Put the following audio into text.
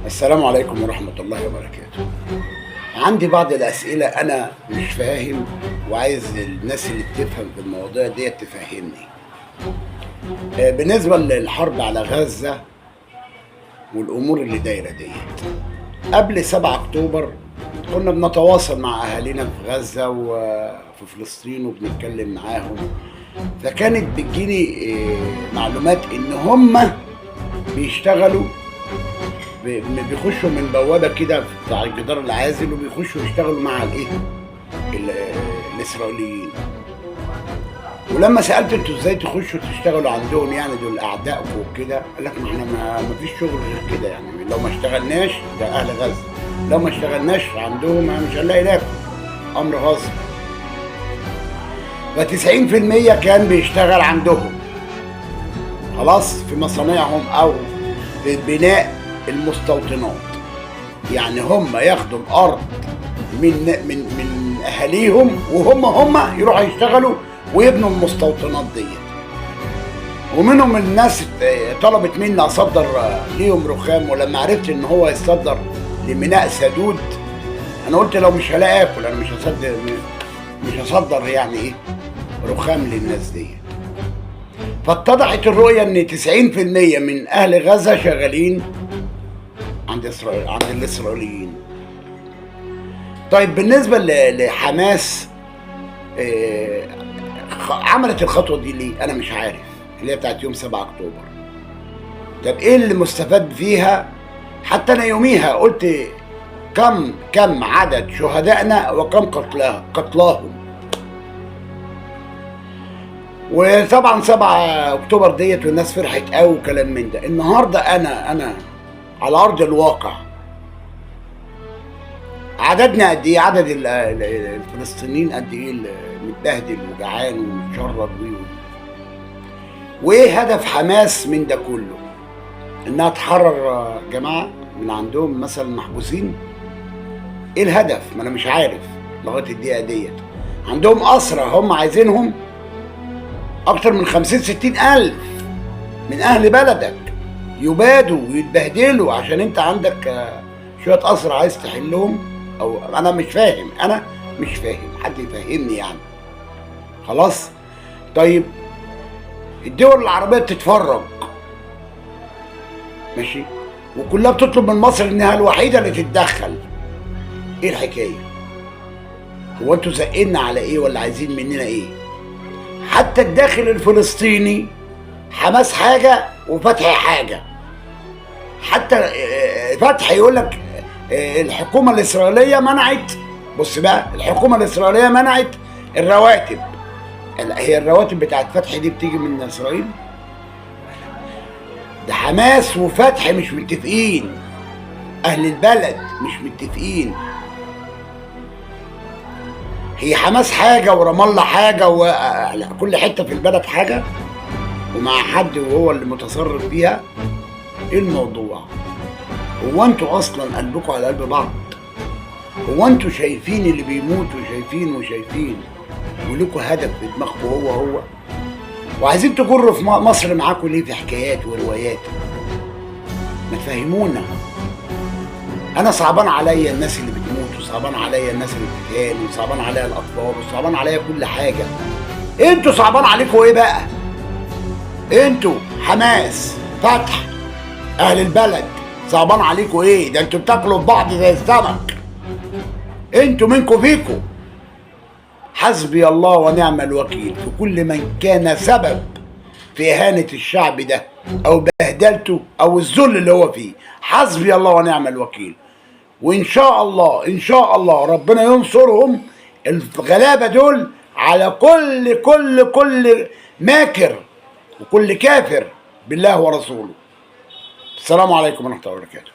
السلام عليكم ورحمة الله وبركاته. عندي بعض الأسئلة أنا مش فاهم، وعايز الناس اللي بتفهم في المواضيع دي تفهمني. بالنسبة للحرب على غزة والأمور اللي دايرة دي، قبل 7 أكتوبر كنا بنتواصل مع أهالينا في غزة وفي فلسطين وبنتكلم معاهم، فكانت بتجيني معلومات إن هم بيشتغلوا بيخشوا من بوابه كده بتاع الجدار العازل، وبيخشوا يشتغلوا مع ال- الاسرائيليين. ولما سالت انتوا ازاي تخشوا تشتغلوا عندهم، يعني دول اعدائكم وكده، قال لك ما احنا ما فيش شغل غير كده، يعني لو ما اشتغلناش، ده اهل غزه، لو ما اشتغلناش عندهم مش هنلاقي ناكل، امر غصب. ف 90% كان بيشتغل عندهم خلاص في مصانعهم او في بناء المستوطنات. يعني هم ياخدوا الارض من اهاليهم، وهم يروحوا يشتغلوا ويبنوا المستوطنات ديت. ومنهم الناس طلبت مني اصدر ليهم رخام، ولما عرفت ان هو يصدر لميناء سدود، انا قلت لو مش هلاقي اكل انا مش هصدر يعني ايه رخام للناس ديت. فاتضحت الرؤيه ان 90% من اهل غزه شغالين عند اسرائيل، عند الاسرائيليين. طيب بالنسبه لحماس، عملت الخطوه دي ليه؟ انا مش عارف، اللي هي بتاعت يوم 7 اكتوبر. طب ايه اللي مستفاد فيها؟ حتى انا يوميها قلت كم عدد شهدائنا وكم قتلاهم. وطبعا 7 اكتوبر ديت والناس فرحت قوي وكلام من ده. النهارده انا على ارض الواقع عددنا قد ايه؟ عدد الفلسطينيين قد ايه متبهدل وجعان ومتشرد وايه هدف حماس من ده كله؟ انها تحرر جماعه من عندهم مثلا محبوسين؟ ايه الهدف؟ ما انا مش عارف لغايه الدقيقه ديت. عندهم اسرى هم عايزينهم اكتر من 50-60 الف من اهل بلدك يبادوا ويتبهدلوا عشان انت عندك شويه اسرى عايز تحلهم. او انا مش فاهم، حد يفهمني يعني. خلاص. طيب الدول العربيه بتتفرج ماشي، وكلها بتطلب من مصر انها الوحيده اللي تتدخل. ايه الحكايه؟ هو انتوا زقنا على ايه ولا عايزين مننا ايه؟ حتى الداخل الفلسطيني حماس حاجه وفتح حاجه. حتى فتح يقول لك الحكومه الاسرائيليه منعت، بص بقى، الحكومه الاسرائيليه منعت الرواتب. هي الرواتب بتاعت فتح دي بتيجي من اسرائيل؟ ده حماس وفتح مش متفقين، اهل البلد مش متفقين. هي حماس حاجه ورام الله حاجه وكل حته في البلد حاجه، ومع حد وهو اللي متصرف فيها. ايه الموضوع؟ هو انتوا اصلا قلبكم على قلب بعض؟ هو انتوا شايفين اللي بيموتوا وشايفين ولكوا هدف في دماغكم هو وعايزين تجروا في مصر معاكم ليه في حكايات وروايات؟ ما تفهمونا. انا صعبان عليا الناس اللي بتموت، وصعبان عليا الناس اللي بتتهان، وصعبان عليا الاطفال، وصعبان عليا كل حاجه. انتوا صعبان عليكم ايه بقى؟ انتوا حماس فتح اهل البلد صعبان عليكم ايه؟ ده انتوا بتاكلوا في بعض زي السمك. انتوا منكم فيكم. حسبي الله ونعم الوكيل في كل من كان سبب في اهانه الشعب ده او بهدلته او الذل اللي هو فيه. حسبي الله ونعم الوكيل. وان شاء الله ربنا ينصرهم الغلابه دول على كل ماكر وكل كافر بالله ورسوله. السلام عليكم ورحمه الله وبركاته.